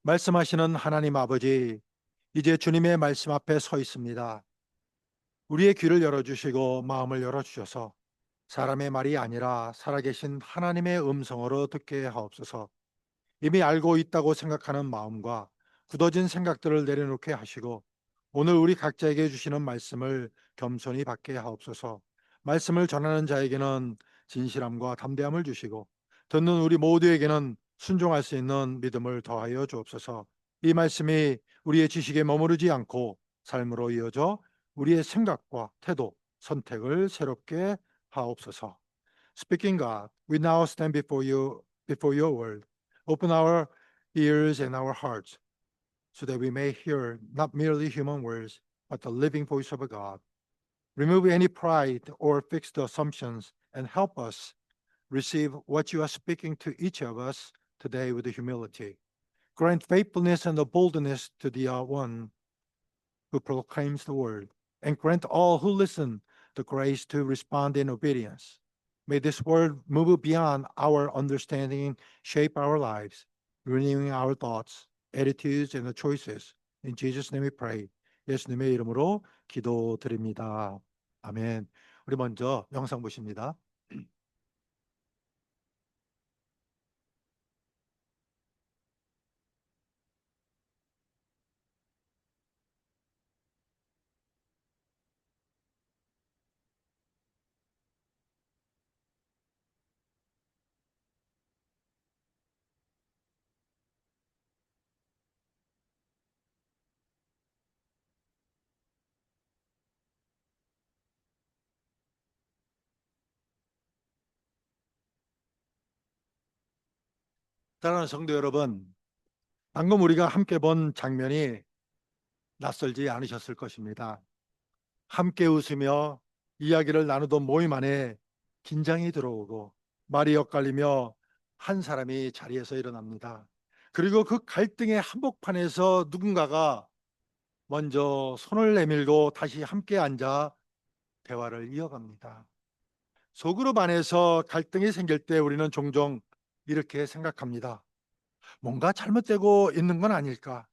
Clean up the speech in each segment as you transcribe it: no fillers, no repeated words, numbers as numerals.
말씀하시는 하나님 아버지, 이제 주님의 말씀 앞에 서 있습니다. 우리의 귀를 열어주시고 마음을 열어주셔서 사람의 말이 아니라 살아계신 하나님의 음성으로 듣게 하옵소서. 이미 알고 있다고 생각하는 마음과 굳어진 생각들을 내려놓게 하시고 오늘 우리 각자에게 주시는 말씀을 겸손히 받게 하옵소서. 말씀을 전하는 자에게는 진실함과 담대함을 주시고 듣는 우리 모두에게는 순종할 수 있는 믿음을 더하여 주옵소서. 이 말씀이 우리의 지식에 머무르지 않고 삶으로 이어져 우리의 생각과 태도, 선택을 새롭게 하옵소서. Speaking God, we now stand before your word. Open our ears and our hearts so that we may hear not merely human words, but the living voice of God. Remove any pride or fixed assumptions and help us receive what you are speaking to each of us today with humility. Grant faithfulness and the boldness to the one who proclaims the word, and grant all who listen the grace to respond in obedience. May this word move beyond our understanding, shape our lives, renewing our thoughts, attitudes, and choices. In Jesus' name we pray. 예수님의 이름으로 기도드립니다. 아멘. 우리 먼저 영상 보십니다. 사랑하는 성도 여러분, 방금 우리가 함께 본 장면이 낯설지 않으셨을 것입니다. 함께 웃으며 이야기를 나누던 모임 안에 긴장이 들어오고 말이 엇갈리며 한 사람이 자리에서 일어납니다. 그리고 그 갈등의 한복판에서 누군가가 먼저 손을 내밀고 다시 함께 앉아 대화를 이어갑니다. 소그룹 안에서 갈등이 생길 때 우리는 종종 이렇게 생각합니다. 뭔가 잘못되고 있는 건 아닐까?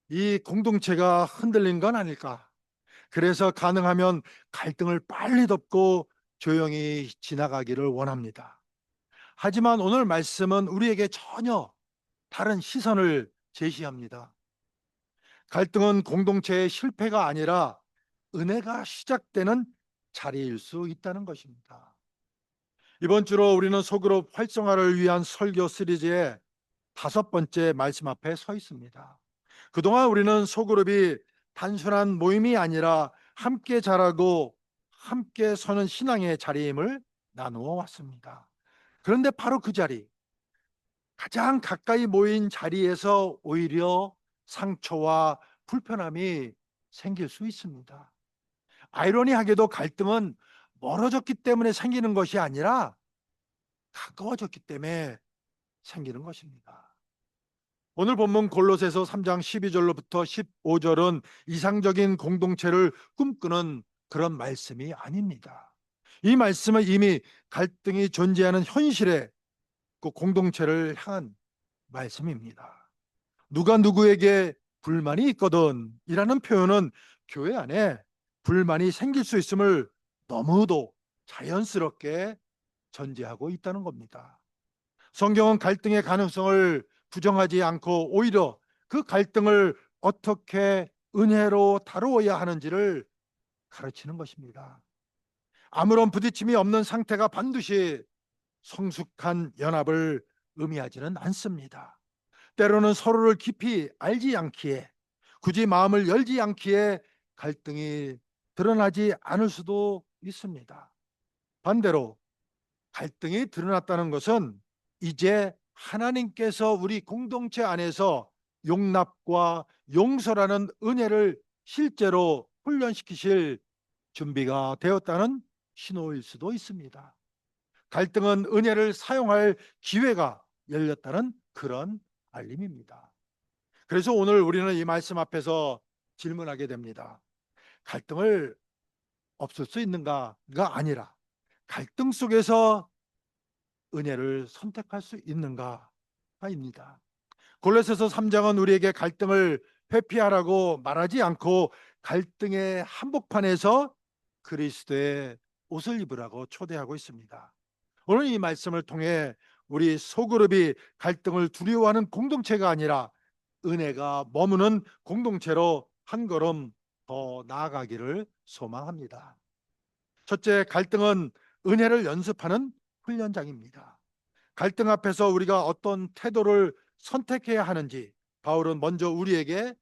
이 공동체가 흔들린 건 아닐까? 그래서 가능하면 갈등을 빨리 덮고 조용히 지나가기를 원합니다. 하지만 오늘 말씀은 우리에게 전혀 다른 시선을 제시합니다. 갈등은 공동체의 실패가 아니라 은혜가 시작되는 자리일 수 있다는 것입니다. 이번 주로 우리는 소그룹 활성화를 위한 설교 시리즈의 5번째 말씀 앞에 서 있습니다. 그동안 우리는 소그룹이 단순한 모임이 아니라 함께 자라고 함께 서는 신앙의 자리임을 나누어 왔습니다. 그런데 바로 그 자리, 가장 가까이 모인 자리에서 오히려 상처와 불편함이 생길 수 있습니다. 아이러니하게도 갈등은 멀어졌기 때문에 생기는 것이 아니라 가까워졌기 때문에 생기는 것입니다. 오늘 본문 골로새서 3장 12절로부터 15절은 이상적인 공동체를 꿈꾸는 그런 말씀이 아닙니다. 이 말씀은 이미 갈등이 존재하는 현실의 그 공동체를 향한 말씀입니다. 누가 누구에게 불만이 있거든 이라는 표현은 교회 안에 불만이 생길 수 있음을 너무도 자연스럽게 전제하고 있다는 겁니다. 성경은 갈등의 가능성을 부정하지 않고 오히려 그 갈등을 어떻게 은혜로 다루어야 하는지를 가르치는 것입니다. 아무런 부딪힘이 없는 상태가 반드시 성숙한 연합을 의미하지는 않습니다. 때로는 서로를 깊이 알지 않기에, 굳이 마음을 열지 않기에 갈등이 드러나지 않을 수도 있습니다. 반대로 갈등이 드러났다는 것은 이제 하나님께서 우리 공동체 안에서 용납과 용서라는 은혜를 실제로 훈련시키실 준비가 되었다는 신호일 수도 있습니다. 갈등은 은혜를 사용할 기회가 열렸다는 그런 알림입니다. 그래서 오늘 우리는 이 말씀 앞에서 질문하게 됩니다. 갈등을 없앨 수 있는가가 아니라 갈등 속에서 은혜를 선택할 수 있는가입니다. 골로새서 3장은 우리에게 갈등을 회피하라고 말하지 않고 갈등의 한복판에서 그리스도의 옷을 입으라고 초대하고 있습니다. 오늘 이 말씀을 통해 우리 소그룹이 갈등을 두려워하는 공동체가 아니라 은혜가 머무는 공동체로 한 걸음 더 나아가기를 소망합니다. 첫째, 갈등은 은혜를 연습하는 훈련장입니다. 갈등 앞에서 우리가 어떤 태도를 선택해야 하는지 바울은 먼저 우리에게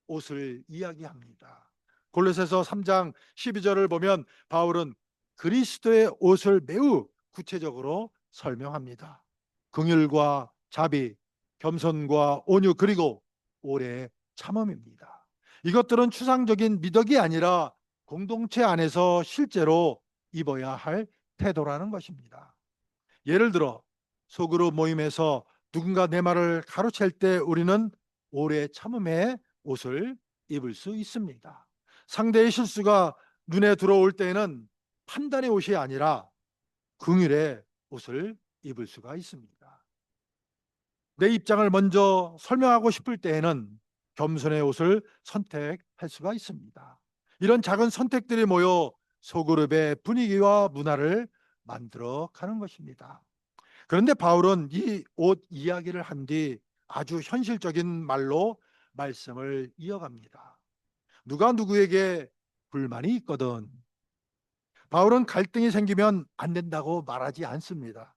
옷을 이야기합니다. 골로새서 3장 12절을 보면 바울은 그리스도의 옷을 매우 구체적으로 설명합니다. 긍휼과 자비, 겸손과 온유, 그리고 오래 참음입니다. 이것들은 추상적인 미덕이 아니라 공동체 안에서 실제로 입어야 할 태도라는 것입니다. 예를 들어 소그룹 모임에서 누군가 내 말을 가로챌 때 우리는 오래 참음의 옷을 입을 수 있습니다. 상대의 실수가 눈에 들어올 때에는 판단의 옷이 아니라 긍휼의 옷을 입을 수가 있습니다. 내 입장을 먼저 설명하고 싶을 때에는 겸손의 옷을 선택할 수가 있습니다. 이런 작은 선택들이 모여 소그룹의 분위기와 문화를 만들어 가는 것입니다. 그런데 바울은 이 옷 이야기를 한 뒤 아주 현실적인 말로 말씀을 이어갑니다. 누가 누구에게 불만이 있거든 바울은 갈등이 생기면 안 된다고 말하지 않습니다.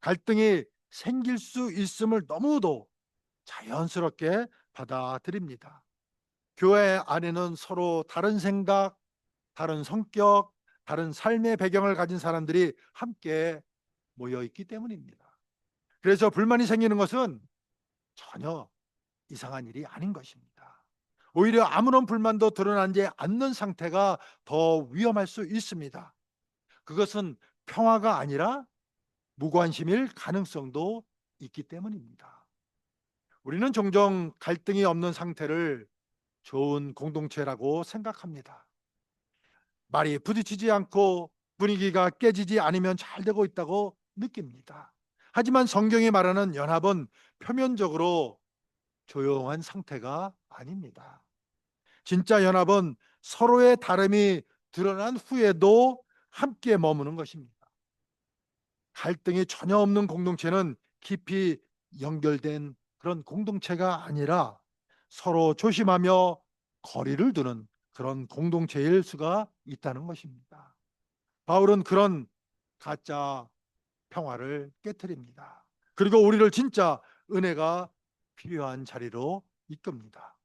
갈등이 생길 수 있음을 너무도 자연스럽게 받아들입니다. 교회 안에는 서로 다른 생각, 다른 성격, 다른 삶의 배경을 가진 사람들이 함께 모여 있기 때문입니다. 그래서 불만이 생기는 것은 전혀 이상한 일이 아닌 것입니다. 오히려 아무런 불만도 드러나지 않는 상태가 더 위험할 수 있습니다. 그것은 평화가 아니라 무관심일 가능성도 있기 때문입니다. 우리는 종종 갈등이 없는 상태를 좋은 공동체라고 생각합니다. 말이 부딪히지 않고 분위기가 깨지지 않으면 잘 되고 있다고 느낍니다. 하지만 성경이 말하는 연합은 표면적으로 조용한 상태가 아닙니다. 진짜 연합은 서로의 다름이 드러난 후에도 함께 머무는 것입니다. 갈등이 전혀 없는 공동체는 깊이 연결된 그런 공동체가 아니라 서로 조심하며 거리를 두는 그런 공동체일 수가 있다는 것입니다. 바울은 그런 가짜 평화를 깨뜨립니다. 그리고 우리를 진짜 은혜가 필요한 자리로 이끕니다.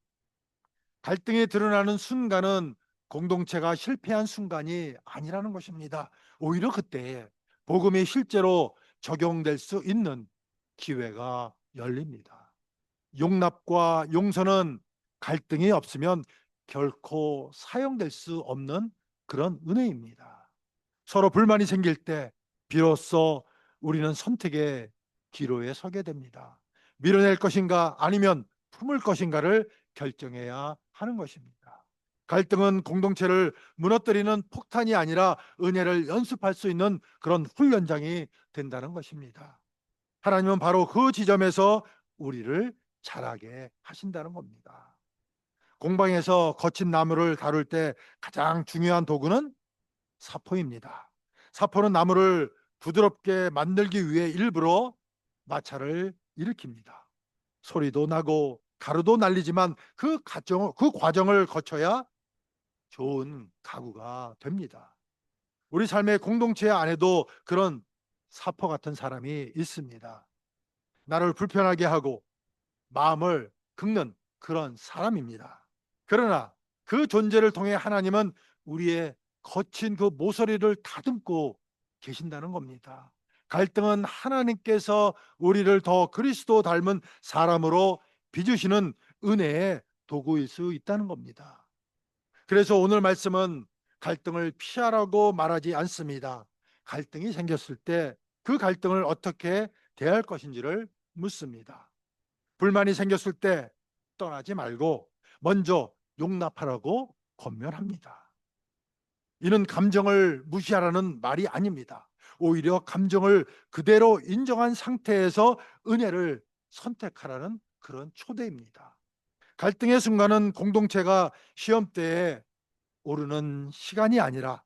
갈등이 드러나는 순간은 공동체가 실패한 순간이 아니라는 것입니다. 오히려 그때 복음이 실제로 적용될 수 있는 기회가 열립니다. 용납과 용서는 갈등이 없으면 결코 사용될 수 없는 그런 은혜입니다. 서로 불만이 생길 때 비로소 우리는 선택의 기로에 서게 됩니다. 밀어낼 것인가 아니면 품을 것인가를 결정해야 하는 것입니다. 갈등은 공동체를 무너뜨리는 폭탄이 아니라 은혜를 연습할 수 있는 그런 훈련장이 된다는 것입니다. 하나님은 바로 그 지점에서 우리를 자라게 하신다는 겁니다. 공방에서 거친 나무를 다룰 때 가장 중요한 도구는 사포입니다. 사포는 나무를 부드럽게 만들기 위해 일부러 마찰을 일으킵니다. 소리도 나고 가루도 날리지만 그 과정을 거쳐야 좋은 가구가 됩니다. 우리 삶의 공동체 안에도 그런 사포 같은 사람이 있습니다. 나를 불편하게 하고 마음을 긁는 그런 사람입니다. 그러나 그 존재를 통해 하나님은 우리의 거친 그 모서리를 다듬고 계신다는 겁니다. 갈등은 하나님께서 우리를 더 그리스도 닮은 사람으로 빚으시는 은혜의 도구일 수 있다는 겁니다. 그래서 오늘 말씀은 갈등을 피하라고 말하지 않습니다. 갈등이 생겼을 때 그 갈등을 어떻게 대할 것인지를 묻습니다. 불만이 생겼을 때 떠나지 말고 먼저 용납하라고 권면합니다. 이는 감정을 무시하라는 말이 아닙니다. 오히려 감정을 그대로 인정한 상태에서 은혜를 선택하라는 그런 초대입니다. 갈등의 순간은 공동체가 시험대에 오르는 시간이 아니라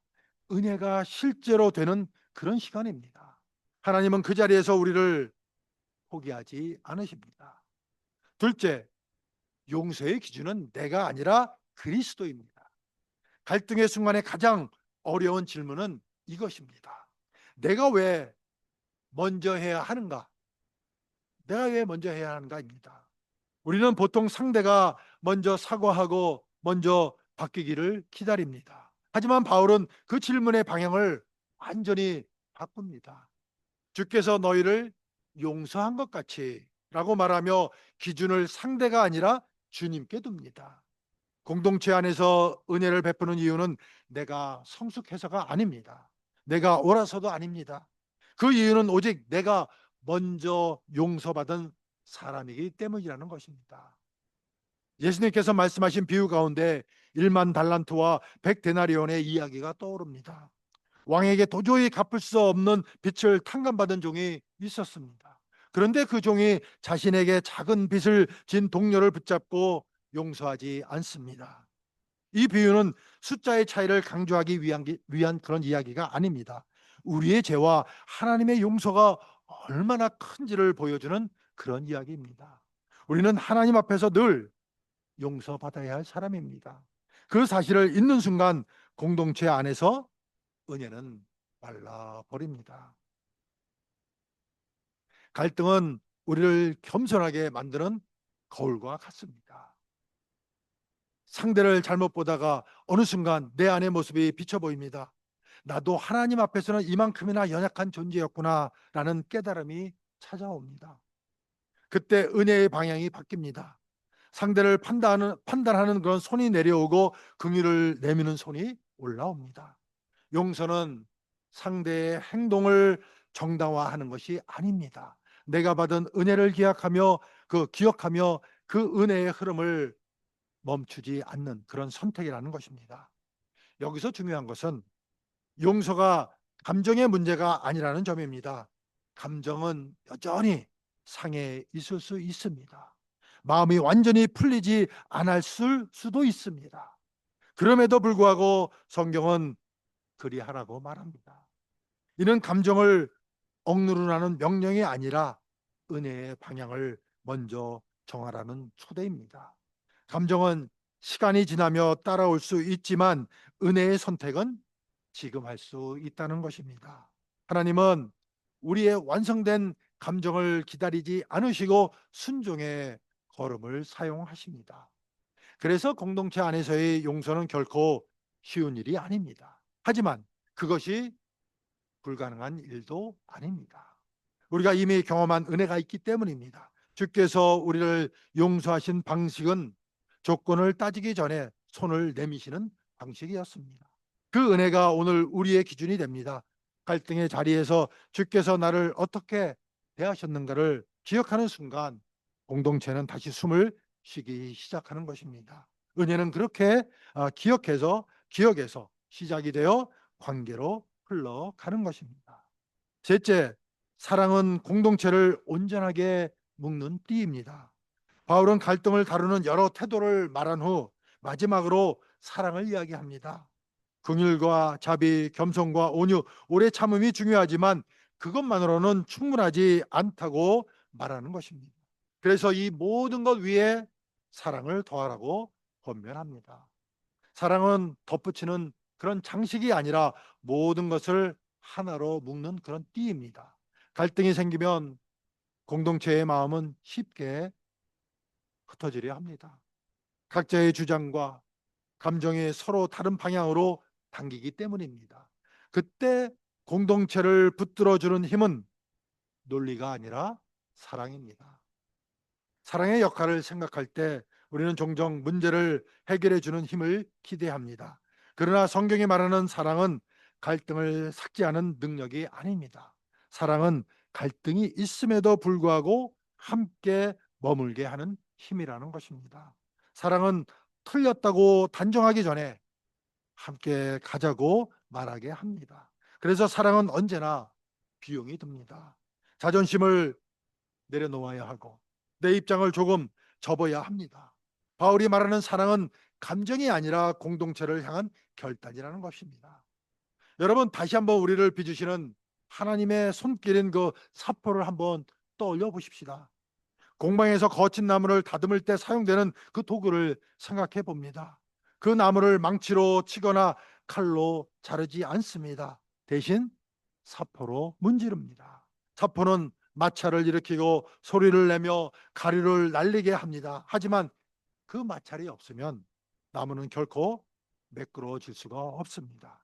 은혜가 실제로 되는 그런 시간입니다. 하나님은 그 자리에서 우리를 포기하지 않으십니다. 둘째, 용서의 기준은 내가 아니라 그리스도입니다. 갈등의 순간에 가장 어려운 질문은 이것입니다. 내가 왜 먼저 해야 하는가? 내가 왜 먼저 해야 하는가입니다. 우리는 보통 상대가 먼저 사과하고 먼저 바뀌기를 기다립니다. 하지만 바울은 그 질문의 방향을 완전히 바꿉니다. 주께서 너희를 용서한 것 같이 라고 말하며 기준을 상대가 아니라 주님께 둡니다. 공동체 안에서 은혜를 베푸는 이유는 내가 성숙해서가 아닙니다. 내가 옳아서도 아닙니다. 그 이유는 오직 내가 먼저 용서받은 사람이기 때문이라는 것입니다. 예수님께서 말씀하신 비유 가운데 1만 달란트와 100데나리온의 이야기가 떠오릅니다. 왕에게 도저히 갚을 수 없는 빚을 탕감받은 종이 있었습니다. 그런데 그 종이 자신에게 작은 빚을 진 동료를 붙잡고 용서하지 않습니다. 이 비유는 숫자의 차이를 강조하기 위한 그런 이야기가 아닙니다. 우리의 죄와 하나님의 용서가 얼마나 큰지를 보여주는 그런 이야기입니다. 우리는 하나님 앞에서 늘 용서받아야 할 사람입니다. 그 사실을 잊는 순간 공동체 안에서 은혜는 말라버립니다. 갈등은 우리를 겸손하게 만드는 거울과 같습니다. 상대를 잘못 보다가 어느 순간 내 안의 모습이 비쳐 보입니다. 나도 하나님 앞에서는 이만큼이나 연약한 존재였구나라는 깨달음이 찾아옵니다. 그때 은혜의 방향이 바뀝니다. 상대를 판단하는 그런 손이 내려오고 긍휼을 내미는 손이 올라옵니다. 용서는 상대의 행동을 정당화하는 것이 아닙니다. 내가 받은 은혜를 기억하며 그 은혜의 흐름을 멈추지 않는 그런 선택이라는 것입니다. 여기서 중요한 것은 용서가 감정의 문제가 아니라는 점입니다. 감정은 여전히 상해 있을 수 있습니다. 마음이 완전히 풀리지 않았을 수도 있습니다. 그럼에도 불구하고 성경은 그리하라고 말합니다. 이는 감정을 억누르라는 명령이 아니라 은혜의 방향을 먼저 정하라는 초대입니다. 감정은 시간이 지나며 따라올 수 있지만 은혜의 선택은 지금 할 수 있다는 것입니다. 하나님은 우리의 완성된 감정을 기다리지 않으시고 순종의 걸음을 사용하십니다. 그래서 공동체 안에서의 용서는 결코 쉬운 일이 아닙니다. 하지만 그것이 불가능한 일도 아닙니다. 우리가 이미 경험한 은혜가 있기 때문입니다. 주께서 우리를 용서하신 방식은 조건을 따지기 전에 손을 내미시는 방식이었습니다. 그 은혜가 오늘 우리의 기준이 됩니다. 갈등의 자리에서 주께서 나를 어떻게 대하셨는가를 기억하는 순간 공동체는 다시 숨을 쉬기 시작하는 것입니다. 은혜는 그렇게 기억에서 시작이 되어 관계로 흘러가는 것입니다. 셋째, 사랑은 공동체를 온전하게 묶는 띠입니다. 바울은 갈등을 다루는 여러 태도를 말한 후 마지막으로 사랑을 이야기합니다. 긍휼과 자비, 겸손과 온유, 오래 참음이 중요하지만 그것만으로는 충분하지 않다고 말하는 것입니다. 그래서 이 모든 것 위에 사랑을 더하라고 권면합니다. 사랑은 덧붙이는 그런 장식이 아니라 모든 것을 하나로 묶는 그런 띠입니다. 갈등이 생기면 공동체의 마음은 쉽게 흩어지려 합니다. 각자의 주장과 감정이 서로 다른 방향으로 당기기 때문입니다. 그때 공동체를 붙들어주는 힘은 논리가 아니라 사랑입니다. 사랑의 역할을 생각할 때 우리는 종종 문제를 해결해 주는 힘을 기대합니다. 그러나 성경이 말하는 사랑은 갈등을 삭제하는 능력이 아닙니다. 사랑은 갈등이 있음에도 불구하고 함께 머물게 하는 힘이라는 것입니다. 사랑은 틀렸다고 단정하기 전에 함께 가자고 말하게 합니다. 그래서 사랑은 언제나 비용이 듭니다. 자존심을 내려놓아야 하고 내 입장을 조금 접어야 합니다. 바울이 말하는 사랑은 감정이 아니라 공동체를 향한 결단이라는 것입니다. 여러분, 다시 한번 우리를 빚으시는 하나님의 손길인 그 사포를 한번 떠올려 보십시다. 공방에서 거친 나무를 다듬을 때 사용되는 그 도구를 생각해 봅니다. 그 나무를 망치로 치거나 칼로 자르지 않습니다. 대신 사포로 문지릅니다. 사포는 마찰을 일으키고 소리를 내며 가루를 날리게 합니다. 하지만 그 마찰이 없으면 나무는 결코 매끄러워질 수가 없습니다.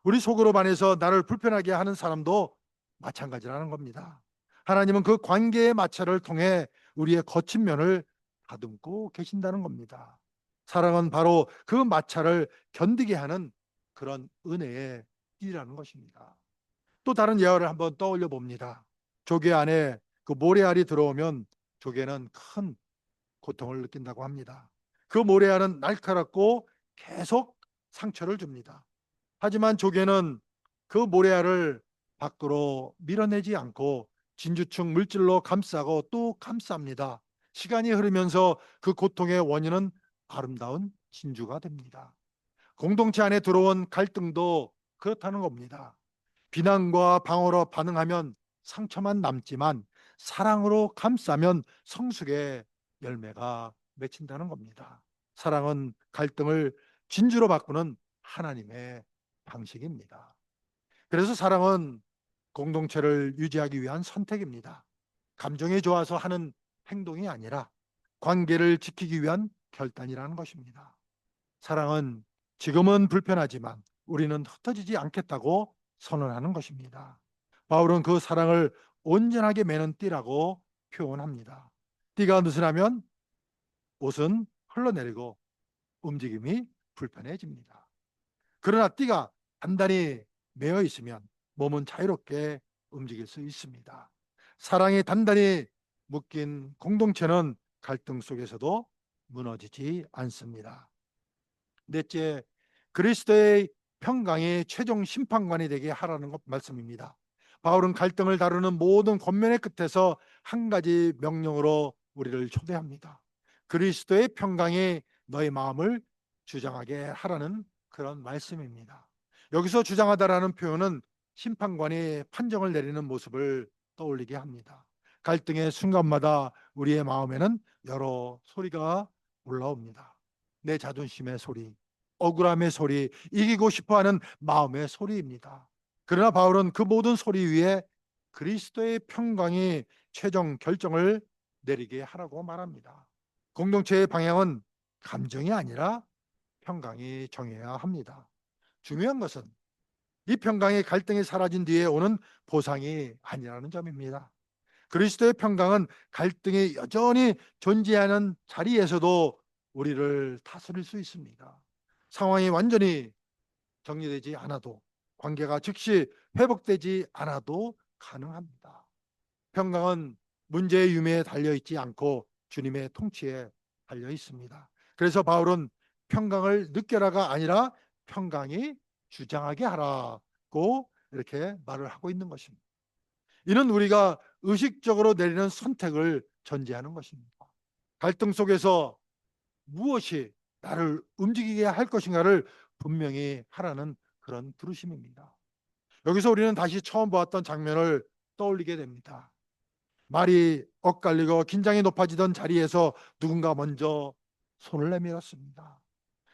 우리 속으로 반해서 나를 불편하게 하는 사람도 마찬가지라는 겁니다. 하나님은 그 관계의 마찰을 통해 우리의 거친 면을 다듬고 계신다는 겁니다. 사랑은 바로 그 마찰을 견디게 하는 그런 은혜의 일이라는 것입니다. 또 다른 예화를 한번 떠올려 봅니다. 조개 안에 그 모래알이 들어오면 조개는 큰 고통을 느낀다고 합니다. 그 모래알은 날카롭고 계속 상처를 줍니다. 하지만 조개는 그 모래알을 밖으로 밀어내지 않고 진주층 물질로 감싸고 또 감쌉니다. 시간이 흐르면서 그 고통의 원인은 아름다운 진주가 됩니다. 공동체 안에 들어온 갈등도 그렇다는 겁니다. 비난과 방어로 반응하면 상처만 남지만 사랑으로 감싸면 성숙의 열매가 맺힌다는 겁니다. 사랑은 갈등을 진주로 바꾸는 하나님의 방식입니다. 그래서 사랑은 공동체를 유지하기 위한 선택입니다. 감정이 좋아서 하는 행동이 아니라 관계를 지키기 위한 결단이라는 것입니다. 사랑은 지금은 불편하지만 우리는 흩어지지 않겠다고 선언하는 것입니다. 바울은 그 사랑을 온전하게 매는 띠라고 표현합니다. 띠가 느슨하면 옷은 흘러내리고 움직임이 불편해집니다. 그러나 띠가 단단히 매어 있으면 몸은 자유롭게 움직일 수 있습니다. 사랑이 단단히 묶인 공동체는 갈등 속에서도 무너지지 않습니다. 넷째, 그리스도의 평강이 최종 심판관이 되게 하라는 것 말씀입니다. 바울은 갈등을 다루는 모든 권면의 끝에서 한 가지 명령으로 우리를 초대합니다. 그리스도의 평강이 너의 마음을 주장하게 하라는 그런 말씀입니다. 여기서 주장하다라는 표현은 심판관이 판정을 내리는 모습을 떠올리게 합니다. 갈등의 순간마다 우리의 마음에는 여러 소리가 올라옵니다. 내 자존심의 소리, 억울함의 소리, 이기고 싶어하는 마음의 소리입니다. 그러나 바울은 그 모든 소리 위에 그리스도의 평강이 최종 결정을 내리게 하라고 말합니다. 공동체의 방향은 감정이 아니라 평강이 정해야 합니다. 중요한 것은 이 평강의 갈등이 사라진 뒤에 오는 보상이 아니라는 점입니다. 그리스도의 평강은 갈등이 여전히 존재하는 자리에서도 우리를 다스릴 수 있습니다. 상황이 완전히 정리되지 않아도, 관계가 즉시 회복되지 않아도 가능합니다. 평강은 문제의 유매에 달려 있지 않고 주님의 통치에 달려 있습니다. 그래서 바울은 평강을 느껴라가 아니라 평강이 주장하게 하라고 이렇게 말을 하고 있는 것입니다. 이는 우리가 의식적으로 내리는 선택을 전제하는 것입니다. 갈등 속에서 무엇이 나를 움직이게 할 것인가를 분명히 하라는 그런 부르심입니다. 여기서 우리는 다시 처음 보았던 장면을 떠올리게 됩니다. 말이 엇갈리고 긴장이 높아지던 자리에서 누군가 먼저 손을 내밀었습니다.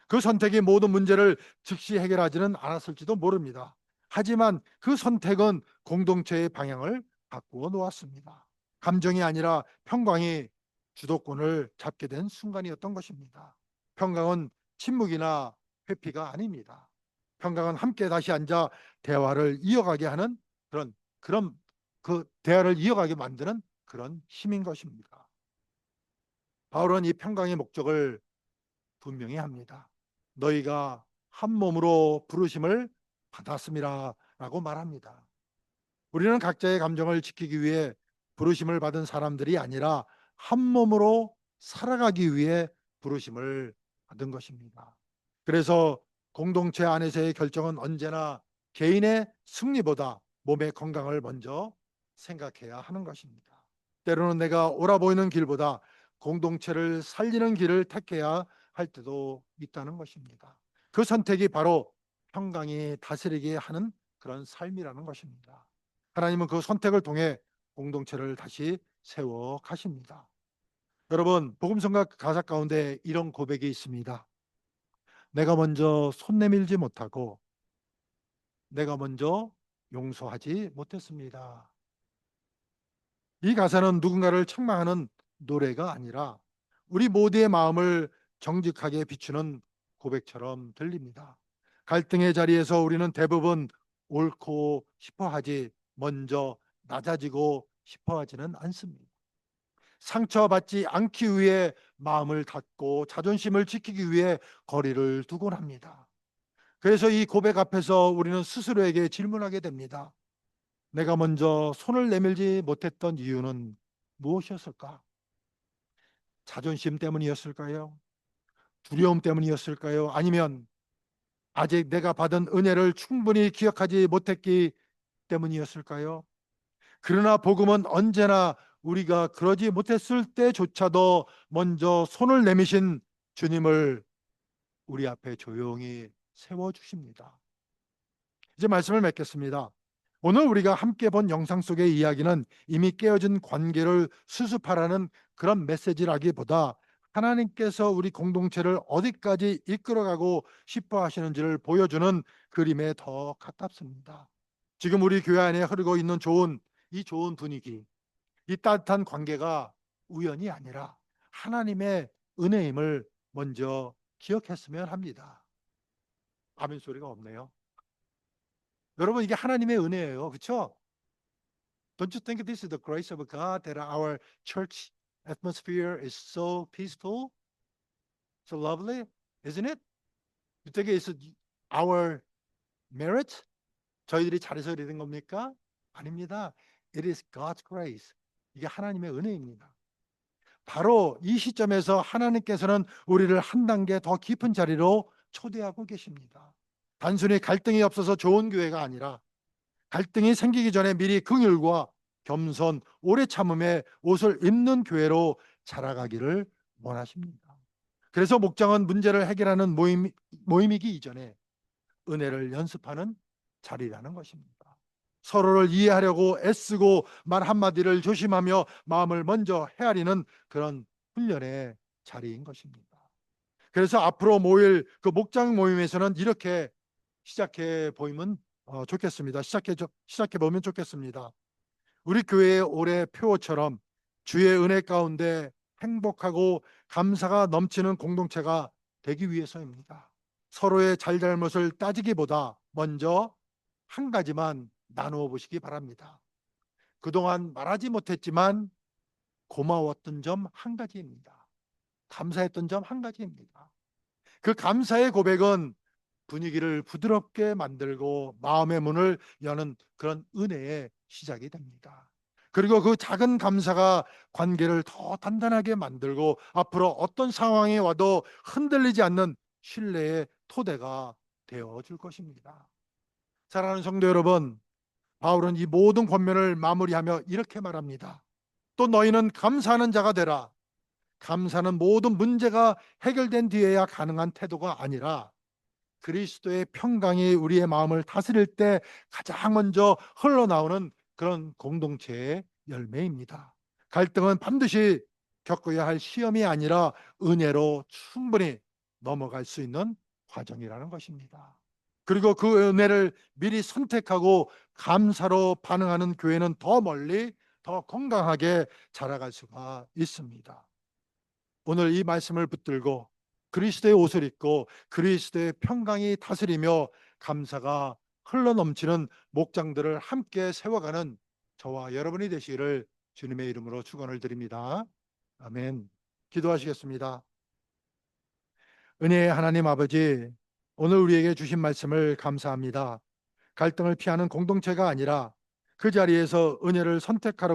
그 선택이 모든 문제를 즉시 해결하지는 않았을지도 모릅니다. 하지만 그 선택은 공동체의 방향을 바꾸어 놓았습니다. 감정이 아니라 평강이 주도권을 잡게 된 순간이었던 것입니다. 평강은 침묵이나 회피가 아닙니다. 평강은 함께 다시 앉아 대화를 이어가게 하는 그런 그 대화를 이어가게 만드는 그런 힘인 것입니다. 바울은 이 평강의 목적을 분명히 합니다. 너희가 한 몸으로 부르심을 받았음이라라고 말합니다. 우리는 각자의 감정을 지키기 위해 부르심을 받은 사람들이 아니라 한 몸으로 살아가기 위해 부르심을 받은 것입니다. 그래서 공동체 안에서의 결정은 언제나 개인의 승리보다 몸의 건강을 먼저 생각해야 하는 것입니다. 때로는 내가 옳아 보이는 길보다 공동체를 살리는 길을 택해야 할 때도 있다는 것입니다. 그 선택이 바로 평강이 다스리게 하는 그런 삶이라는 것입니다. 하나님은 그 선택을 통해 공동체를 다시 세워 가십니다. 여러분, 복음성가 가사 가운데 이런 고백이 있습니다. 내가 먼저 손 내밀지 못하고 내가 먼저 용서하지 못했습니다. 이 가사는 누군가를 책망하는 노래가 아니라 우리 모두의 마음을 정직하게 비추는 고백처럼 들립니다. 갈등의 자리에서 우리는 대부분 옳고 싶어 하지 먼저 낮아지고 싶어 하지는 않습니다. 상처받지 않기 위해 마음을 닫고 자존심을 지키기 위해 거리를 두곤 합니다. 그래서 이 고백 앞에서 우리는 스스로에게 질문하게 됩니다. 내가 먼저 손을 내밀지 못했던 이유는 무엇이었을까? 자존심 때문이었을까요? 두려움 때문이었을까요? 아니면 아직 내가 받은 은혜를 충분히 기억하지 못했기 때문이었을까요? 그러나 복음은 언제나 우리가 그러지 못했을 때조차도 먼저 손을 내미신 주님을 우리 앞에 조용히 세워주십니다. 이제 말씀을 맺겠습니다. 오늘 우리가 함께 본 영상 속의 이야기는 이미 깨어진 관계를 수습하라는 그런 메시지라기보다 하나님께서 우리 공동체를 어디까지 이끌어가고 싶어 하시는지를 보여주는 그림에 더 가깝습니다. 지금 우리 교회 안에 흐르고 있는 이 좋은 분위기, 이 따뜻한 관계가 우연이 아니라 하나님의 은혜임을 먼저 기억했으면 합니다. 아멘 소리가 없네요. 여러분, 이게 하나님의 은혜예요. 그렇죠? Don't you think this is the grace of God that our church atmosphere is so peaceful, so lovely, isn't it? You think it's our merit? 저희들이 잘해서 이런 겁니까? 아닙니다. It is God's grace. 이게 하나님의 은혜입니다. 바로 이 시점에서 하나님께서는 우리를 한 단계 더 깊은 자리로 초대하고 계십니다. 단순히 갈등이 없어서 좋은 교회가 아니라 갈등이 생기기 전에 미리 긍휼과 겸손, 오래 참음의 옷을 입는 교회로 자라가기를 원하십니다. 그래서 목장은 문제를 해결하는 모임이기 이전에 은혜를 연습하는 자리라는 것입니다. 서로를 이해하려고 애쓰고 말 한마디를 조심하며 마음을 먼저 헤아리는 그런 훈련의 자리인 것입니다. 그래서 앞으로 모일 그 목장 모임에서는 이렇게 시작해 보이면 좋겠습니다. 시작해 보면 좋겠습니다. 우리 교회의 올해 표어처럼 주의 은혜 가운데 행복하고 감사가 넘치는 공동체가 되기 위해서입니다. 서로의 잘잘못을 따지기보다 먼저 한 가지만 나누어 보시기 바랍니다. 그동안 말하지 못했지만 고마웠던 점 한 가지입니다. 감사했던 점 한 가지입니다. 그 감사의 고백은 분위기를 부드럽게 만들고 마음의 문을 여는 그런 은혜의 시작이 됩니다. 그리고 그 작은 감사가 관계를 더 단단하게 만들고 앞으로 어떤 상황이 와도 흔들리지 않는 신뢰의 토대가 되어줄 것입니다. 사랑하는 성도 여러분, 바울은 이 모든 권면을 마무리하며 이렇게 말합니다. 또 너희는 감사하는 자가 되라. 감사는 모든 문제가 해결된 뒤에야 가능한 태도가 아니라 그리스도의 평강이 우리의 마음을 다스릴 때 가장 먼저 흘러나오는 그런 공동체의 열매입니다. 갈등은 반드시 겪어야 할 시험이 아니라 은혜로 충분히 넘어갈 수 있는 과정이라는 것입니다. 그리고 그 은혜를 미리 선택하고 감사로 반응하는 교회는 더 멀리 더 건강하게 자라갈 수가 있습니다. 오늘 이 말씀을 붙들고 그리스도의 옷을 입고 그리스도의 평강이 다스리며 감사가 흘러넘치는 목장들을 함께 세워가는 저와 여러분이 되시기를 주님의 이름으로 축원을 드립니다. 아멘. 기도하시겠습니다. 은혜의 하나님 아버지, 오늘 우리에게 주신 말씀을 감사합니다. 갈등을 피하는 공동체가 아니라 그 자리에서 은혜를 선택하라고